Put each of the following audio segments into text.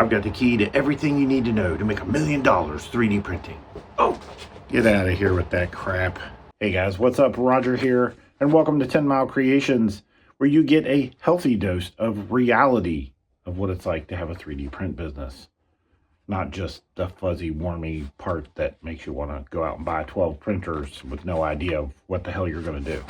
I've got the key to everything you need to know to make $1 million 3D printing. Oh, get out of here with that crap. Hey guys, what's up? Roger here, and welcome to 10 Mile Creations, where you get a healthy dose of reality of what it's like to have a 3D print business. Not just the fuzzy, wormy part that makes you want to go out and buy 12 printers with no idea of what the hell you're going to do.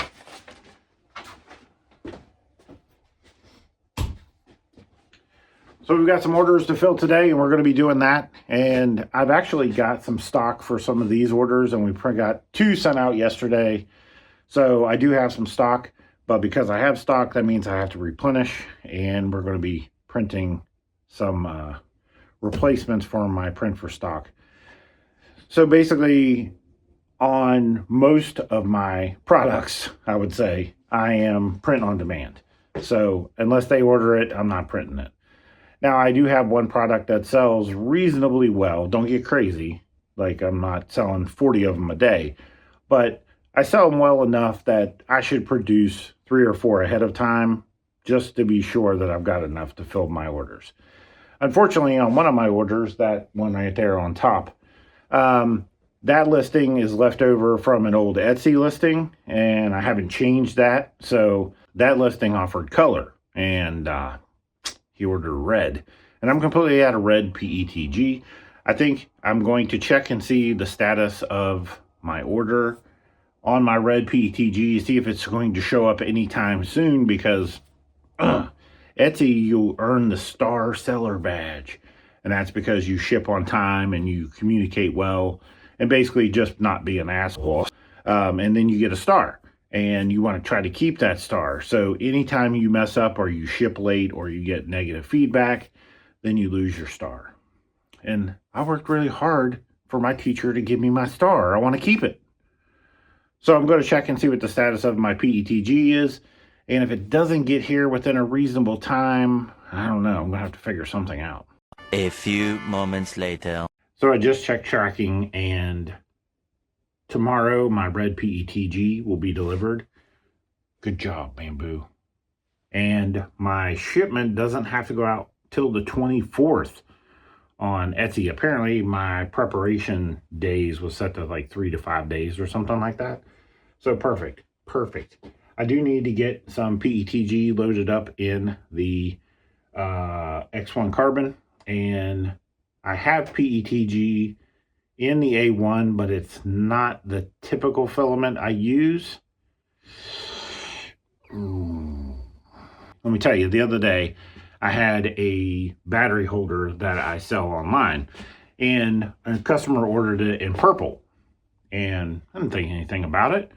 So we've got some orders to fill today, and we're going to be doing that. And I've actually got some stock for some of these orders, and we got 2 sent out yesterday. So I do have some stock, but because I have stock, that means I have to replenish, and we're going to be printing some replacements for my print for stock. So basically, on most of my products, I would say, I am print on demand. So unless they order it, I'm not printing it. Now, I do have one product that sells reasonably well. Don't get crazy. Like, I'm not selling 40 of them a day. But I sell them well enough that I should produce 3 or 4 ahead of time just to be sure that I've got enough to fill my orders. Unfortunately, on one of my orders, that one right there on top, that listing is left over from an old Etsy listing, and I haven't changed that. So that listing offered color, and he ordered red, and I'm completely out of red PETG. I think I'm going to check and see the status of my order on my red PETG, see if it's going to show up anytime soon, because Etsy, you'll earn the star seller badge, and that's because you ship on time and you communicate well and basically just not be an asshole. And then you get a star, and you want to try to keep that star. So anytime you mess up or you ship late or you get negative feedback, then you lose your star. And I worked really hard for my teacher to give me my star. I want to keep it. So I'm going to check and see what the status of my PETG is. And if it doesn't get here within a reasonable time, I don't know. I'm going to have to figure something out. A few moments later. So I just checked tracking, and tomorrow my red PETG will be delivered. Good job, Bamboo. And my shipment doesn't have to go out till the 24th on Etsy. Apparently my preparation days was set to like 3 to 5 days or something like that. So perfect. I do need to get some PETG loaded up in the X1 carbon, and I have PETG in the A1, but it's not the typical filament I use. Let me tell you, the other day I had a battery holder that I sell online, and a customer ordered it in purple, and I didn't think anything about it.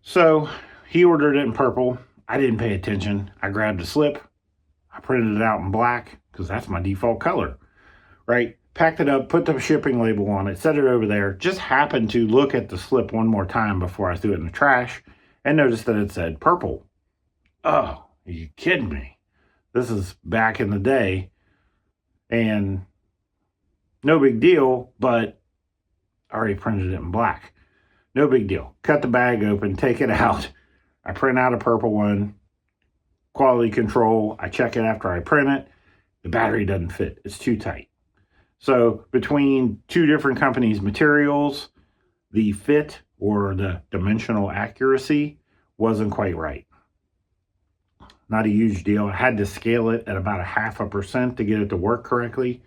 So he ordered it in purple. I didn't pay attention. I grabbed a slip. I printed it out in black because that's my default color, right? Packed it up, put the shipping label on it, set it over there. Just happened to look at the slip one more time before I threw it in the trash and noticed that it said purple. Oh, are you kidding me? This is back in the day, and no big deal, but I already printed it in black. No big deal. Cut the bag open, take it out. I print out a purple one. Quality control. I check it after I print it. The battery doesn't fit. It's too tight. So between 2 different companies' materials, the fit or the dimensional accuracy wasn't quite right. Not a huge deal. I had to scale it at about 0.5% to get it to work correctly.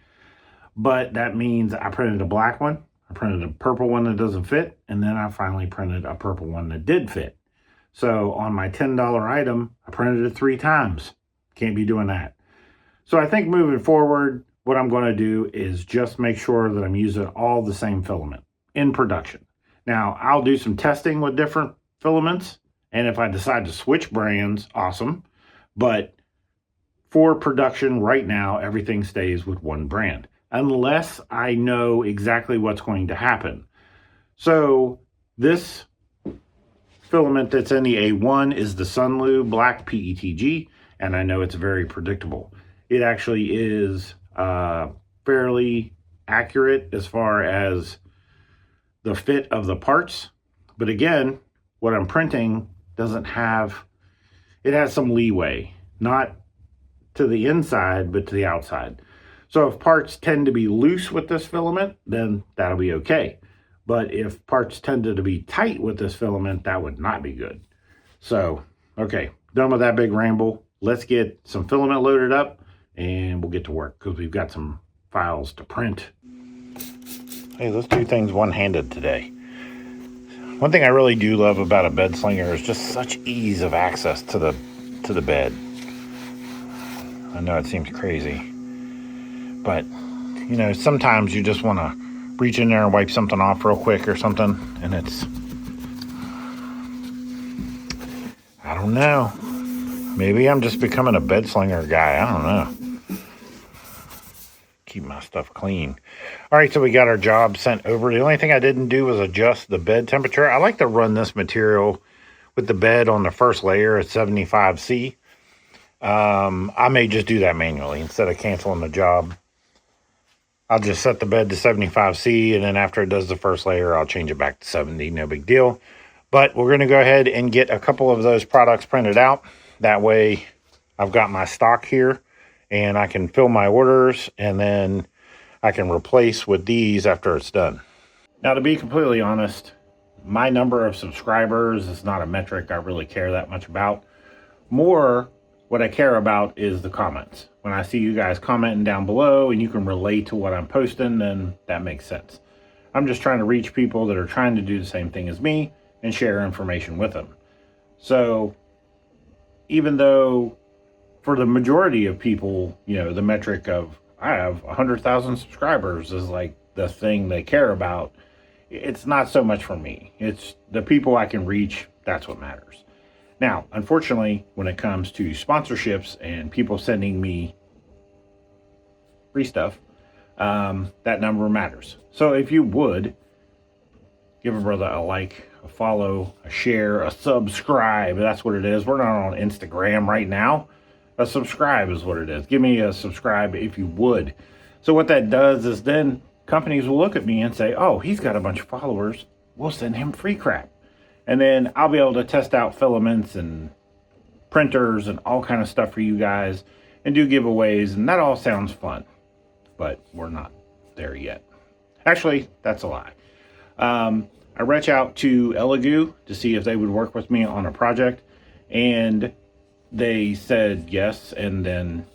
But that means I printed a black one. I printed a purple one that doesn't fit, and then I finally printed a purple one that did fit. So on my $10 item, I printed it 3 times. Can't be doing that. So I think moving forward, what I'm going to do is just make sure that I'm using all the same filament in production. Now, I'll do some testing with different filaments, and if I decide to switch brands, awesome. But for production right now, everything stays with one brand, unless I know exactly what's going to happen. So this filament that's in the A1 is the Sunlu Black PETG, and I know it's very predictable. It actually is fairly accurate as far as the fit of the parts. But again, what I'm printing doesn't have, it has some leeway, not to the inside, but to the outside. So if parts tend to be loose with this filament, then that'll be okay. But if parts tended to be tight with this filament, that would not be good. So, okay, done with that big ramble. Let's get some filament loaded up and we'll get to work because we've got some files to print. Hey, let's do things one-handed today. One thing I really do love about a bed slinger is just such ease of access to the bed. I know it seems crazy, but you know, sometimes you just want to reach in there and wipe something off real quick or something, and it's, I don't know. Maybe I'm just becoming a bed slinger guy. I don't know. Keep my stuff clean. All right, so we got our job sent over. The only thing I didn't do was adjust the bed temperature. I like to run this material with the bed on the first layer at 75°C. I may just do that manually instead of canceling the job. I'll just set the bed to 75°C, and then after it does the first layer, I'll change it back to 70. No big deal. But we're going to go ahead and get a couple of those products printed out. That way, I've got my stock here, and I can fill my orders, and then I can replace with these after it's done. Now, to be completely honest, my number of subscribers is not a metric I really care that much about. More, what I care about is the comments. When I see you guys commenting down below and you can relate to what I'm posting, then that makes sense. I'm just trying to reach people that are trying to do the same thing as me and share information with them. So even though for the majority of people, you know, the metric of I have 100,000 subscribers is like the thing they care about, it's not so much for me. It's the people I can reach, that's what matters. Now, unfortunately, when it comes to sponsorships and people sending me free stuff, that number matters. So if you would, give a brother a like, a follow, a share, a subscribe. That's what it is. We're not on Instagram right now. A subscribe is what it is. Give me a subscribe if you would. So what that does is then companies will look at me and say, oh, he's got a bunch of followers. We'll send him free crap. And then I'll be able to test out filaments and printers and all kind of stuff for you guys and do giveaways. And that all sounds fun, but we're not there yet. Actually, that's a lie. I reached out to Elegoo to see if they would work with me on a project, and they said yes, and then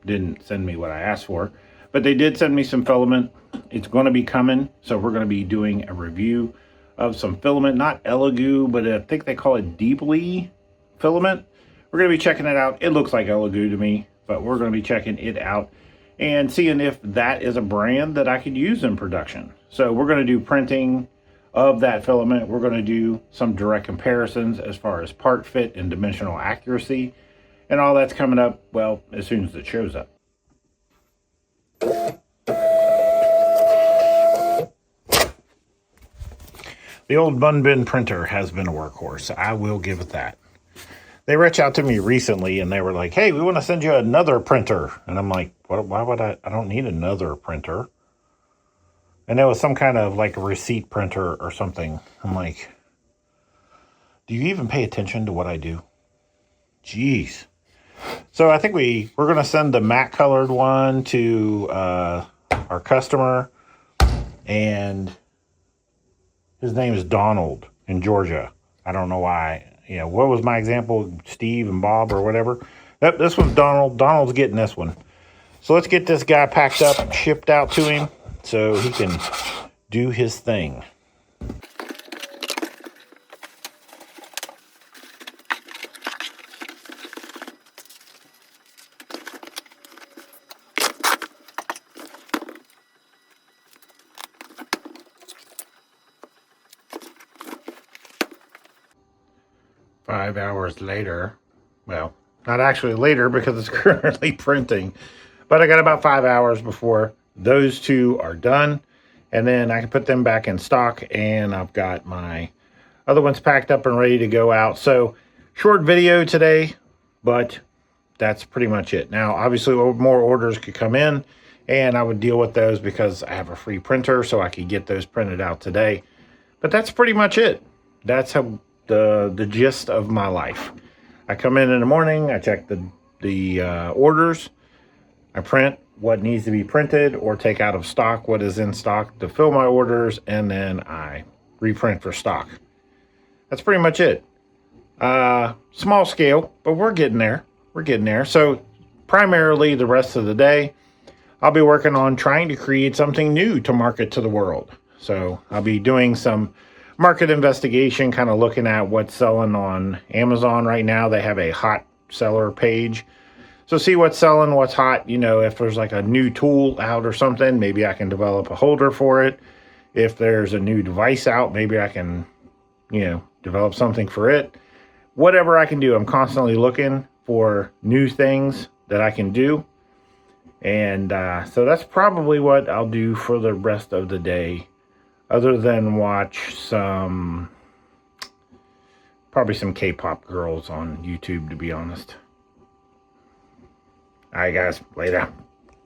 didn't send me what I asked for. But they did send me some filament. It's going to be coming, so we're going to be doing a review of some filament, not Elegoo, but I think they call it Deeply filament. We're going to be checking it out. It looks like Elegoo to me, but we're going to be checking it out and seeing if that is a brand that I could use in production. So we're going to do printing of that filament. We're going to do some direct comparisons as far as part fit and dimensional accuracy, and all that's coming up, well, as soon as it shows up. The old bun bin printer has been a workhorse. I will give it that. They reached out to me recently and they were like, hey, we want to send you another printer. And I'm like, what? Why would I don't need another printer. And it was some kind of like a receipt printer or something. I'm like, do you even pay attention to what I do? Jeez. So I think we're going to send the matte colored one to our customer, and his name is Donald in Georgia. I don't know why. You know, what was my example? Steve and Bob or whatever. Yep, this one's Donald. Donald's getting this one. So let's get this guy packed up and shipped out to him so he can do his thing. Five hours later, well, not actually later because it's currently printing, but I got about 5 hours before those two are done, and then I can put them back in stock, and I've got my other ones packed up and ready to go out. So short video today, but that's pretty much it. Now, obviously more orders could come in, and I would deal with those because I have a free printer, so I could get those printed out today. But that's pretty much it. That's how the gist of my life. I come in the morning, I check the orders, I print, what needs to be printed or take out of stock what is in stock to fill my orders, and then I reprint for stock. That's pretty much it. Small scale, but we're getting there. We're getting there. So primarily the rest of the day, I'll be working on trying to create something new to market to the world. So I'll be doing some market investigation, kind of looking at what's selling on Amazon right now. They have a hot seller page. So see what's selling, what's hot. You know, if there's like a new tool out or something, maybe I can develop a holder for it. If there's a new device out, maybe I can, you know, develop something for it. Whatever I can do, I'm constantly looking for new things that I can do. And so that's probably what I'll do for the rest of the day, other than watch probably some K-pop girls on YouTube, to be honest. All right, guys, later.